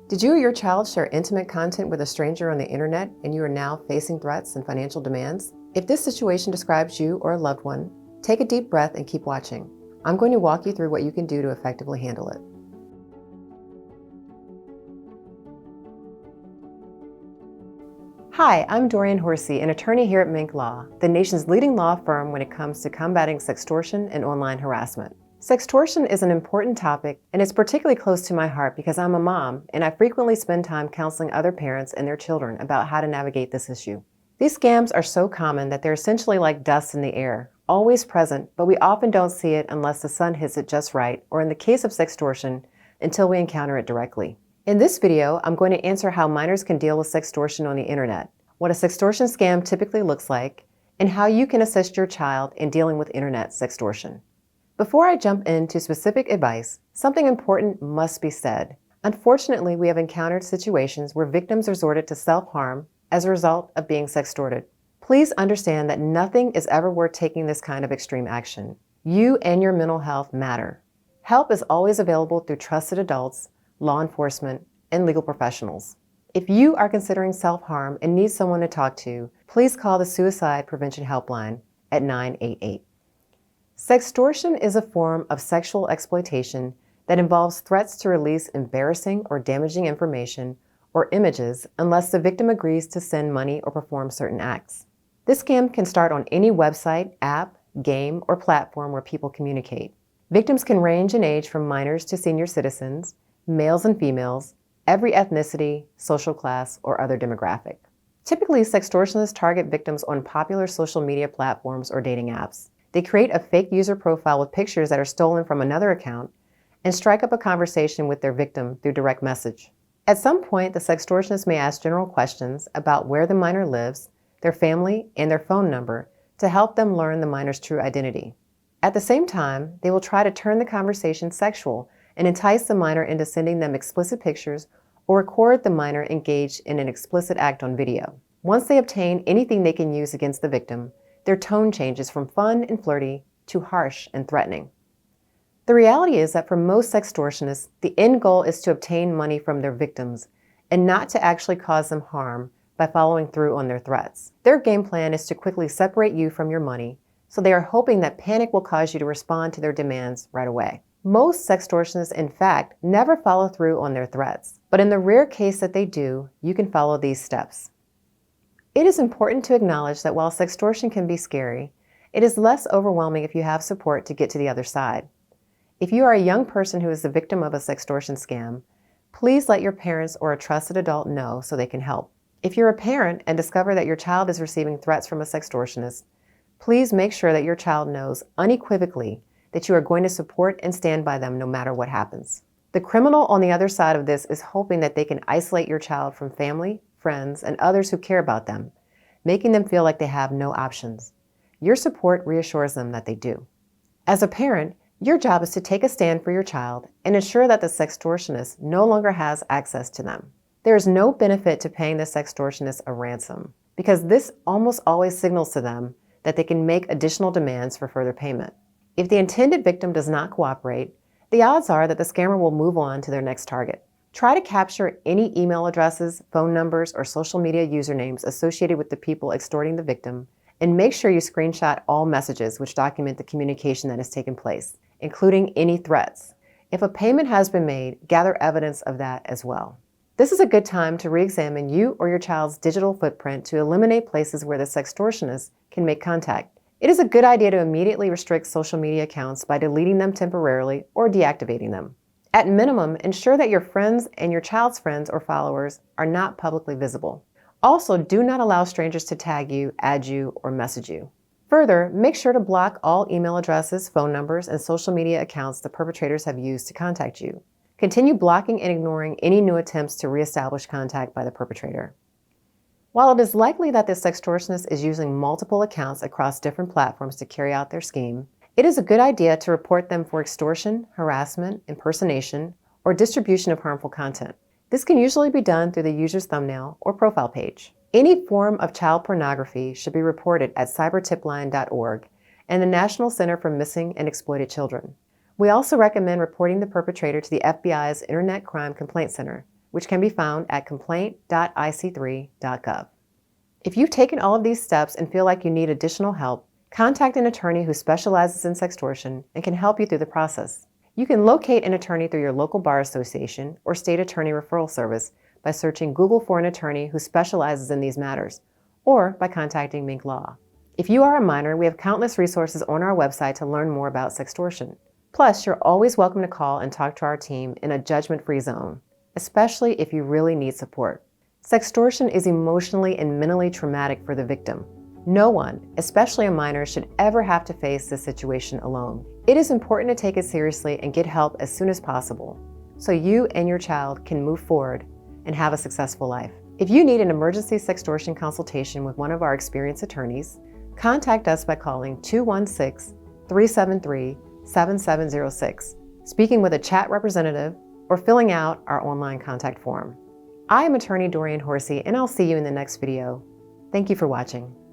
Did you or your child share intimate content with a stranger on the internet and you are now facing threats and financial demands? If this situation describes you or a loved one, take a deep breath and keep watching. I'm going to walk you through what you can do to effectively handle it. Hi, I'm Dorian Horsey, an attorney here at Minc Law, the nation's leading law firm when it comes to combating sextortion and online harassment. Sextortion is an important topic, and it's particularly close to my heart because I'm a mom, and I frequently spend time counseling other parents and their children about how to navigate this issue. These scams are so common that they're essentially like dust in the air, always present, but we often don't see it unless the sun hits it just right, or in the case of sextortion, until we encounter it directly. In this video, I'm going to answer how minors can deal with sextortion on the internet, what a sextortion scam typically looks like, and how you can assist your child in dealing with internet sextortion. Before I jump into specific advice, something important must be said. Unfortunately, we have encountered situations where victims resorted to self-harm as a result of being sextorted. Please understand that nothing is ever worth taking this kind of extreme action. You and your mental health matter. Help is always available through trusted adults, law enforcement, and legal professionals. If you are considering self-harm and need someone to talk to, please call the Suicide Prevention Helpline at 988. Sextortion is a form of sexual exploitation that involves threats to release embarrassing or damaging information or images unless the victim agrees to send money or perform certain acts. This scam can start on any website, app, game, or platform where people communicate. Victims can range in age from minors to senior citizens, males and females, every ethnicity, social class, or other demographic. Typically, sextortionists target victims on popular social media platforms or dating apps. They create a fake user profile with pictures that are stolen from another account and strike up a conversation with their victim through direct message. At some point, the sextortionist may ask general questions about where the minor lives, their family, and their phone number to help them learn the minor's true identity. At the same time, they will try to turn the conversation sexual and entice the minor into sending them explicit pictures or record the minor engaged in an explicit act on video. Once they obtain anything they can use against the victim, their tone changes from fun and flirty to harsh and threatening. The reality is that for most sextortionists, the end goal is to obtain money from their victims and not to actually cause them harm by following through on their threats. Their game plan is to quickly separate you from your money, so they are hoping that panic will cause you to respond to their demands right away. Most sextortionists, in fact, never follow through on their threats, but in the rare case that they do, you can follow these steps. It is important to acknowledge that while sextortion can be scary, it is less overwhelming if you have support to get to the other side. If you are a young person who is the victim of a sextortion scam, please let your parents or a trusted adult know so they can help. If you're a parent and discover that your child is receiving threats from a sextortionist, please make sure that your child knows unequivocally that you are going to support and stand by them no matter what happens. The criminal on the other side of this is hoping that they can isolate your child from family, friends, and others who care about them, making them feel like they have no options. Your support reassures them that they do. As a parent, your job is to take a stand for your child and ensure that the sextortionist no longer has access to them. There is no benefit to paying the sextortionist a ransom, because this almost always signals to them that they can make additional demands for further payment. If the intended victim does not cooperate, the odds are that the scammer will move on to their next target. Try to capture any email addresses, phone numbers, or social media usernames associated with the people extorting the victim, and make sure you screenshot all messages which document the communication that has taken place, including any threats. If a payment has been made, gather evidence of that as well. This is a good time to re-examine you or your child's digital footprint to eliminate places where the sextortionist can make contact. It is a good idea to immediately restrict social media accounts by deleting them temporarily or deactivating them. At minimum, ensure that your friends and your child's friends or followers are not publicly visible. Also, do not allow strangers to tag you, add you, or message you. Further, make sure to block all email addresses, phone numbers, and social media accounts the perpetrators have used to contact you. Continue blocking and ignoring any new attempts to reestablish contact by the perpetrator. While it is likely that the sextortionist is using multiple accounts across different platforms to carry out their scheme, it is a good idea to report them for extortion, harassment, impersonation, or distribution of harmful content. This can usually be done through the user's thumbnail or profile page. Any form of child pornography should be reported at cybertipline.org and the National Center for Missing and Exploited Children. We also recommend reporting the perpetrator to the FBI's Internet Crime Complaint Center, which can be found at complaint.ic3.gov. If you've taken all of these steps and feel like you need additional help, contact an attorney who specializes in sextortion and can help you through the process. You can locate an attorney through your local bar association or state attorney referral service by searching Google for an attorney who specializes in these matters, or by contacting Minc Law. If you are a minor, we have countless resources on our website to learn more about sextortion. Plus, you're always welcome to call and talk to our team in a judgment-free zone, especially if you really need support. Sextortion is emotionally and mentally traumatic for the victim. No one, especially a minor, should ever have to face this situation alone. It is important to take it seriously and get help as soon as possible, so you and your child can move forward and have a successful life. If you need an emergency sextortion consultation with one of our experienced attorneys, contact us by calling 216-373-7706, speaking with a chat representative, or filling out our online contact form. I am attorney Dorian Horsey, and I'll see you in the next video. Thank you for watching.